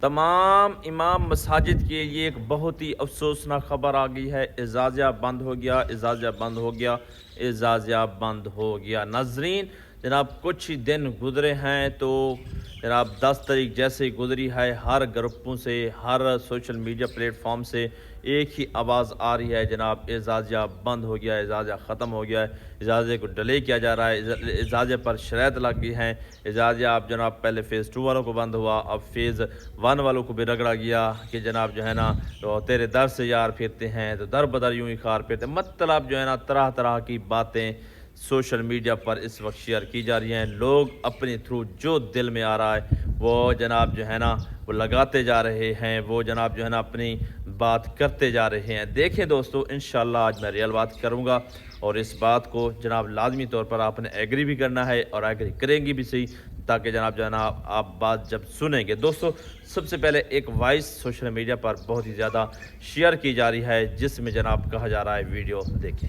تمام امام مساجد کے لیے ایک بہت ہی افسوسناک خبر آ گئی ہے۔ اعزازیہ بند ہو گیا، اعزازیہ بند ہو گیا، اعزازیہ بند ہو گیا۔ ناظرین جناب کچھ ہی دن گزرے ہیں تو جناب 10 تاریخ جیسے ہی گزری ہے، ہر گروپوں سے، ہر سوشل میڈیا پلیٹ فارم سے ایک ہی آواز آ رہی ہے جناب اعزازیہ بند ہو گیا، اعزازیہ ختم ہو گیا ہے، اعزازیہ کو ڈیلے کیا جا رہا ہے، اعزازیہ پر شرائط لگ گئی ہیں۔ اعزازیہ اب جناب پہلے فیز 2 والوں کو بند ہوا، اب فیز 1 والوں کو بھی رگڑا گیا کہ جناب جو ہے نا تو تیرے در سے یار پھرتے ہیں تو در بدر یوں ہی خار پھرتے ہیں۔ مطلب جو ہے نا طرح طرح کی باتیں سوشل میڈیا پر اس وقت شیئر کی جا رہی ہیں۔ لوگ اپنے تھرو جو دل میں آ رہا ہے وہ جناب جو ہے نا وہ لگاتے جا رہے ہیں، وہ جناب جو ہے نا اپنی بات کرتے جا رہے ہیں۔ دیکھیں دوستو، انشاءاللہ آج میں ریئل بات کروں گا اور اس بات کو جناب لازمی طور پر آپ نے ایگری بھی کرنا ہے اور ایگری کریں گی بھی صحیح، تاکہ جناب جو ہے نا آپ بات جب سنیں گے۔ دوستو سب سے پہلے ایک وائس سوشل میڈیا پر بہت ہی زیادہ شیئر کی جا رہی ہے جس میں جناب کہا جا رہا ہے، ویڈیو دیکھیں۔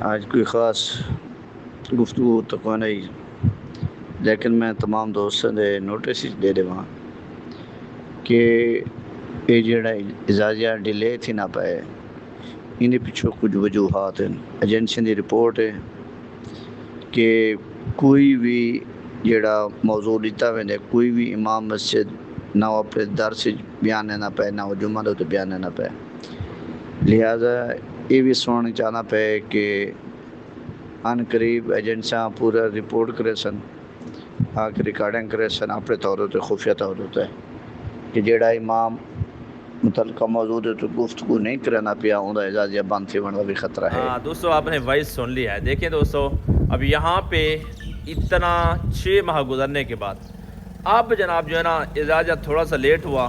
آج کوئی خاص گفتگو تو نہیں، لیکن میں تمام دوستوں نے نوٹس دے دوں کہ یہ جڑا اعزازیہ ڈیلے تھی نہ پائے، ان پیچھے کچھ وجوہات ہیں۔ ایجنسی کی رپورٹ ہے کہ کوئی بھی جڑا موضوع لیتا ہے، کوئی بھی امام مسجد نہ وہ اپنے در سے بیان نہ پائے، نہ وہ جمعہ تو بیان نہ پائے۔ لہذا یہ بھی سننا چاہنا پہ کہ ان قریب ایجنسیاں پورا رپورٹ کرے سن، آکے ریکارڈنگ کرے سن اپنے طور پر خفیہ طور پر کہ جیڑا امام متعلقہ موجود ہے تو گفتگو نہیں کرنا پیا، انہوں اعزازیہ بند تھی ہونے کا بھی خطرہ ہے۔ دوستو آپ نے وائس سن لی ہے۔ دیکھیں دوستو، اب یہاں پہ اتنا 6 ماہ گزرنے کے بعد اب جناب جو ہے نا اعزازیہ تھوڑا سا لیٹ ہوا،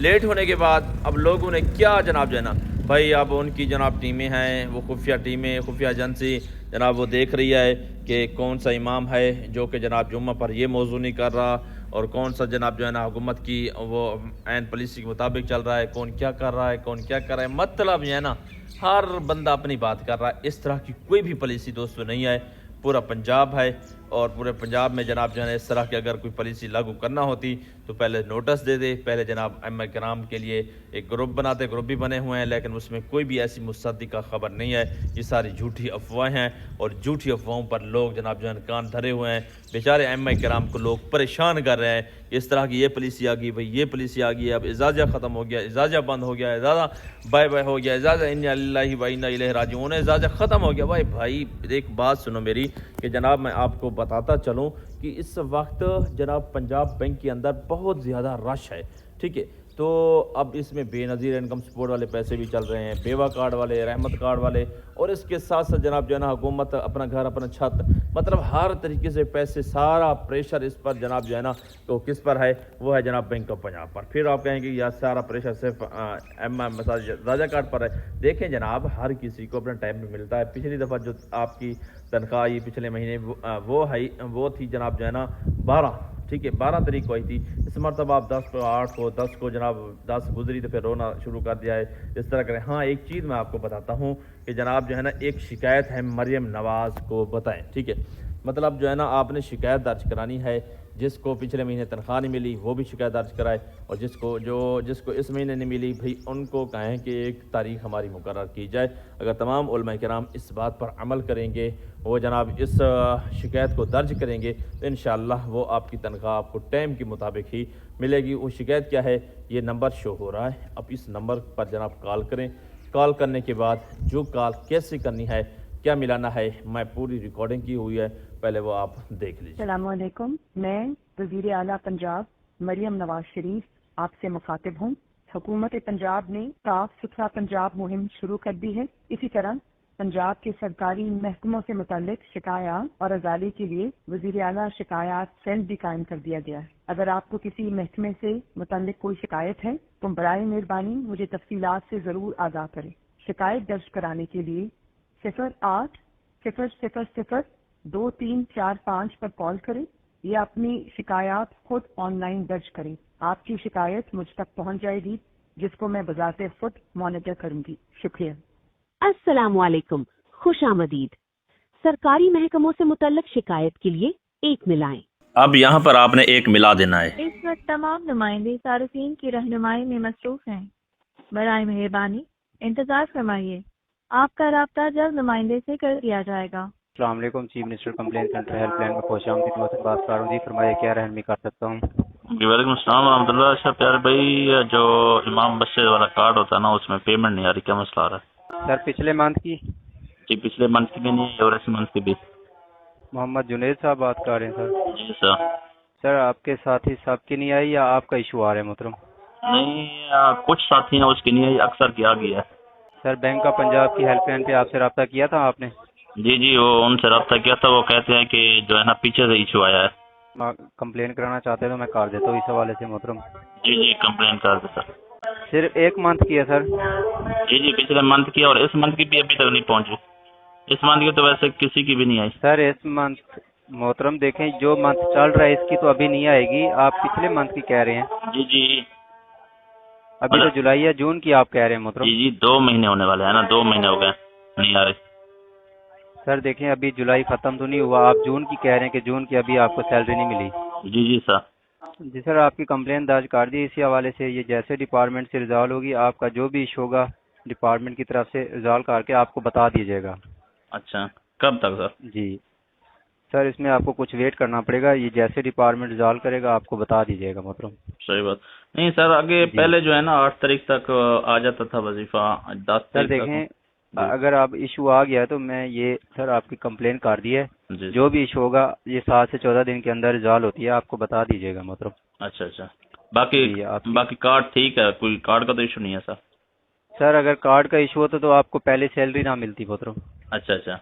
لیٹ ہونے کے بعد اب لوگوں نے کیا جناب جو ہے نا بھائی اب ان کی جناب ٹیمیں ہیں، وہ خفیہ ٹیمیں، خفیہ ایجنسی جناب وہ دیکھ رہی ہے کہ کون سا امام ہے جو کہ جناب جمعہ پر یہ موضوع نہیں کر رہا، اور کون سا جناب جو ہے نا حکومت کی وہ عین پالیسی کے مطابق چل رہا ہے، کون کیا کر رہا ہے، کون کیا کر رہا ہے۔ مطلب جو ہے نا ہر بندہ اپنی بات کر رہا ہے۔ اس طرح کی کوئی بھی پالیسی دوستو نہیں ہے، پورا پنجاب ہے اور پورے پنجاب میں جناب جو ہے نا اس طرح کی اگر کوئی پالیسی لاگو کرنا ہوتی تو پہلے نوٹس دے دے، پہلے جناب ائمہ کرام کے لیے ایک گروپ بناتے، گروپ بھی بنے ہوئے ہیں، لیکن اس میں کوئی بھی ایسی مصدقہ خبر نہیں ہے۔ یہ ساری جھوٹی افواہیں ہیں اور جھوٹی افواہوں پر لوگ جناب جو ہے کان دھرے ہوئے ہیں۔ بیچارے ائمہ کرام کو لوگ پریشان کر رہے ہیں، اس طرح کی یہ پالیسی آ گئی، بھائی یہ پالیسی آ گئی، اب اعزازیہ ختم ہو گیا، اعزازیہ بند ہو گیا، اعزازیہ بائے بائے ہو گیا، اعزازیہ انا للہ و انا الیہ راجعون، اعزازیہ ختم ہو گیا۔ بھائی ایک بات سنو میری کہ جناب میں آپ کو بتاتا چلوں کہ اس وقت جناب پنجاب بینک کے اندر بہت زیادہ رش ہے، ٹھیک ہے، تو اب اس میں بے نظیر انکم سپورٹ والے پیسے بھی چل رہے ہیں، بیوہ کارڈ والے، رحمت کارڈ والے، اور اس کے ساتھ ساتھ جناب جو ہے نا حکومت اپنا گھر اپنا چھت، مطلب ہر طریقے سے پیسے، سارا پریشر اس پر جناب جو ہے نا تو کس پر ہے، وہ ہے جناب بینک آف پنجاب پر۔ پھر آپ کہیں گے یا سارا پریشر صرف اعزازیہ کارڈ پر ہے۔ دیکھیں جناب ہر کسی کو اپنا ٹائم ملتا ہے۔ پچھلی دفعہ جو آپ کی تنخواہ آئی پچھلے مہینے وہ تھی جناب جو ہے نا 12، ٹھیک ہے، 12 تاریخ کو آئی تھی۔ اس مرتبہ آپ 10 کو 8 کو 10 کو جناب 10 گزری تو پھر رونا شروع کر دیا ہے، اس طرح کریں۔ ہاں ایک چیز میں آپ کو بتاتا ہوں کہ جناب جو ہے نا ایک شکایت ہے مریم نواز کو بتائیں، ٹھیک ہے، مطلب جو ہے نا آپ نے شکایت درج کرانی ہے، جس کو پچھلے مہینے تنخواہ نہیں ملی وہ بھی شکایت درج کرائے، اور جس کو اس مہینے نہیں ملی بھئی ان کو کہیں کہ ایک تاریخ ہماری مقرر کی جائے۔ اگر تمام علماء کرام اس بات پر عمل کریں گے، وہ جناب اس شکایت کو درج کریں گے تو انشاءاللہ وہ آپ کی تنخواہ آپ کو ٹائم کے مطابق ہی ملے گی۔ وہ شکایت کیا ہے، یہ نمبر شو ہو رہا ہے، اب اس نمبر پر جناب کال کریں۔ کال کرنے کے بعد جو کال کیسے کرنی ہے، کیا ملانا ہے، میں پوری ریکارڈنگ کی ہوئی ہے، پہلے وہ آپ دیکھ لیجیے۔ السلام علیکم، میں وزیر اعلیٰ پنجاب مریم نواز شریف آپ سے مخاطب ہوں۔ حکومت پنجاب نے صاف ستھرا پنجاب مہم شروع کر دی ہے۔ اسی طرح پنجاب کے سرکاری محکموں سے متعلق شکایات اور ازالے کے لیے وزیر اعلیٰ شکایات سیل بھی قائم کر دیا گیا ہے۔ اگر آپ کو کسی محکمے سے متعلق کوئی شکایت ہے تو برائے مہربانی مجھے تفصیلات سے ضرور آگاہ کریں۔ شکایت درج کرانے کے لیے 08000234 پر کال کریں یا اپنی شکایات خود آن لائن درج کریں۔ آپ کی شکایت مجھ تک پہنچ جائے گی، جس کو میں بذات خود مانیٹر کروں گی۔ شکریہ۔ السلام علیکم، خوش آمدید۔ سرکاری محکموں سے متعلق شکایت کے لیے 1 ملائیں۔ اب یہاں پر آپ نے ایک ملا دینا ہے. اس وقت تمام نمائندے صارفین کی رہنمائی میں مصروف ہیں. برائے مہربانی انتظار فرمائیے. آپ کا رابطہ جلد نمائندے سے کر دیا جائے گا. السلام علیکم، chief minister complaint centre help line میں خوش آمدید. محسن بات کر رہا ہوں جی، فرمائیے کیا رہنمائی کر سکتا ہوں؟ جی وعلیکم السلام ورحمۃ اللہ. اچھا پیارے بھائی، جو امام بشیر والا کارڈ ہوتا ہے نا، اس میں پیمنٹ نہیں آ رہی، کیا مسئلہ آ رہا ہے؟ سر پچھلے منتھ کی جی پچھلے منتھ کی بھی نہیں ہے اور اس منتھ کی بھی. محمد جنید صاحب بات کر رہے ہیں سر. جی سر. سر آپ کے ساتھی سب کی نہیں آئی یا آپ کا ایشو آ رہا ہے محترم؟ نہیں کچھ ساتھی ہیں اس کی نہیں ہے، اکثر کی آ گئی ہے. سر بینک آف پنجاب کی ہیلپ لائن پہ آپ سے رابطہ کیا تھا آپ نے؟ جی وہ ان سے رابطہ کیا تھا، وہ کہتے ہیں کہ جو ہے نا پیچھے سے ایشو آیا ہے. کمپلین کرانا چاہتے ہیں تو میں کر دیتا ہوں اس حوالے سے محترم. جی کمپلین کر دیں سر. صرف ایک منتھ کی ہے سر؟ جی پچھلے منتھ کی اور اس منتھ کی بھی ابھی تک نہیں پہنچی. اس منتھ کی تو ویسے کسی کی بھی نہیں آئی. سر اس منتھ محترم دیکھیں جو منتھ چل رہا ہے اس کی تو ابھی نہیں آئے گی. آپ پچھلے منتھ کی کہہ رہے ہیں؟ جی ابھی تو جولائی یا جون کی آپ کہہ رہے ہیں محترم. جی 2 مہینے ہونے والے ہیں نا، 2 مہینے ہو گئے نہیں آ رہے. سر دیکھیں ابھی جولائی ختم تو نہیں ہوا، آپ جون کی کہہ رہے ہیں کہ جون کی ابھی آپ کو سیلری نہیں ملی. جی سر. جی سر آپ کی کمپلین درج کر دی اسی حوالے سے. یہ جیسے ڈپارٹمنٹ سے ریزالو ہوگی آپ کا جو بھی ایشو ہوگا ڈپارٹمنٹ کی طرف سے ریزالو کر کے آپ کو بتا دیجیے گا. اچھا کب تک سر؟ جی سر اس میں آپ کو کچھ ویٹ کرنا پڑے گا. یہ جیسے ڈپارٹمنٹ ریزالو کرے گا آپ کو بتا دیجیے گا محترم. صحیح بات. نہیں سر آگے پہلے جو ہے نا 8 تاریخ تک آ جاتا تھا وظیفہ، 10 سر تاریخ دیکھیں اگر آپ ایشو آ گیا تو میں یہ سر آپ کی کمپلین کر دی ہے. جی جو بھی ایشو ہوگا یہ 7 سے 14 دن کے اندر ریزالو ہوتی ہے، آپ کو بتا دیجیے گا محترم. اچھا باقی کارڈ ٹھیک ہے، کوئی کارڈ کا تو ایشو نہیں ہے سر؟ سر اگر کارڈ کا ایشو ہوتا تو آپ کو پہلے سیلری نہ ملتی محترم. اچھا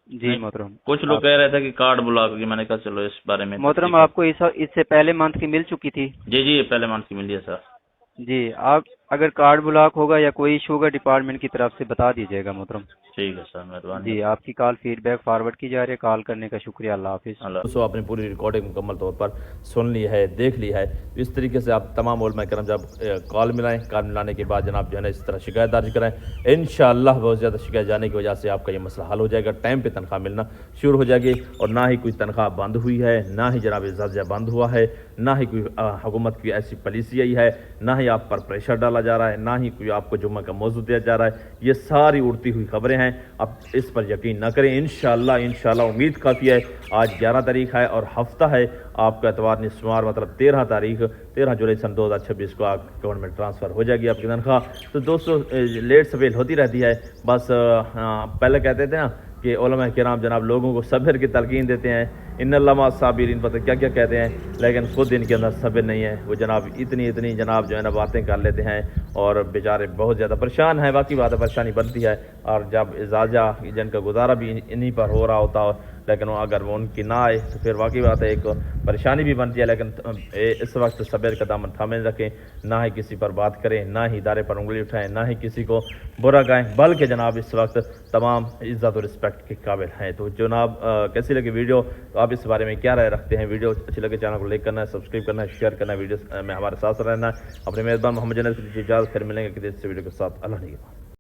جی محترم. کچھ لوگ کہہ رہے تھے کہ کارڈ بلاک کی، میں نے کہا چلو اس بارے میں محترم آپ کو اس سے پہلے منتھ کی مل چکی تھی. جی پہلے منتھ کی ملی ہے سر. جی آپ اگر کارڈ بلاک ہوگا یا کوئی ایشو ہوگا ڈپارٹمنٹ کی طرف سے بتا دیجیے گا محترم. ٹھیک ہے سر، مہربانی. جی آپ کی کال فیڈ بیک فارورڈ کی جا رہی ہے. کال کرنے کا شکریہ. اللہ حافظ. دوستوں آپ نے پوری ریکارڈنگ مکمل طور پر سن لی ہے، دیکھ لی ہے. اس طریقے سے آپ تمام علماء کرام جب کال ملائیں، کال ملانے کے بعد جناب جو ہے نا اس طرح شکایت درج کریں. انشاءاللہ بہت زیادہ شکایت جانے کی وجہ سے آپ کا یہ مسئلہ حل ہو جائے گا. ٹائم پہ تنخواہ ملنا شروع ہو جائے گی اور نہ ہی کوئی تنخواہ بند ہوئی ہے، نہ ہی جناب اعزازیہ بند ہوا ہے، نہ ہی کوئی حکومت کی ایسی پالیسی آئی ہے، نہ ہی آپ پر پریشر ڈالا جا رہا ہے، نہ ہی کوئی آپ کو جمعہ کا موضوع دیا جا رہا ہے. یہ ساری اڑتی ہوئی خبریں ہیں. اب اس پر یقین نہ کریں. انشاءاللہ امید کافی ہے. آج 11 تاریخ ہے اور ہفتہ ہے آپ کا اتوار نصف مطلب 13 جولائی سن 2026 کو اکاؤنٹ میں ٹرانسفر ہو جائے گی آپ کی تنخواہ. تو دوستوں لیٹ سویل ہوتی رہتی ہے. بس پہلے کہتے تھے نا کہ علماء کرام جناب لوگوں کو صبر کی تلقین دیتے ہیں، ان اللہ مع الصابرین، پتہ کیا کہتے ہیں، لیکن خود ان کے اندر صبر نہیں ہے. وہ جناب اتنی جناب جو ہے نا باتیں کر لیتے ہیں اور بیچارے بہت زیادہ پریشان ہیں. باقی بات ہے پریشانی بنتی ہے اور جب اعزازہ جن کا گزارا بھی انہی پر ہو رہا ہوتا ہے، لیکن اگر وہ ان کی نہ آئے تو پھر واقعی بات ہے ایک پریشانی بھی بنتی ہے. لیکن اس وقت صبر کا دامن تھامے رکھیں، نہ ہی کسی پر بات کریں، نہ ہی ادارے پر انگلی اٹھائیں، نہ ہی کسی کو برا گائیں، بلکہ جناب اس وقت تمام عزت و رسپیکٹ کے قابل ہیں. تو جناب کیسی لگی ویڈیو، تو آپ اس بارے میں کیا رائے رکھتے ہیں؟ ویڈیو اچھی لگے چینل کو لائک کرنا ہے، سبسکرائب کرنا ہے، شیئر کرنا ہے، ویڈیو میں ہمارے ساتھ رہنا ہے. اپنے میزبان محمد جنید کی اجازت، پھر ملیں گے کسی ویڈیو کے ساتھ. اللہ نگہبان.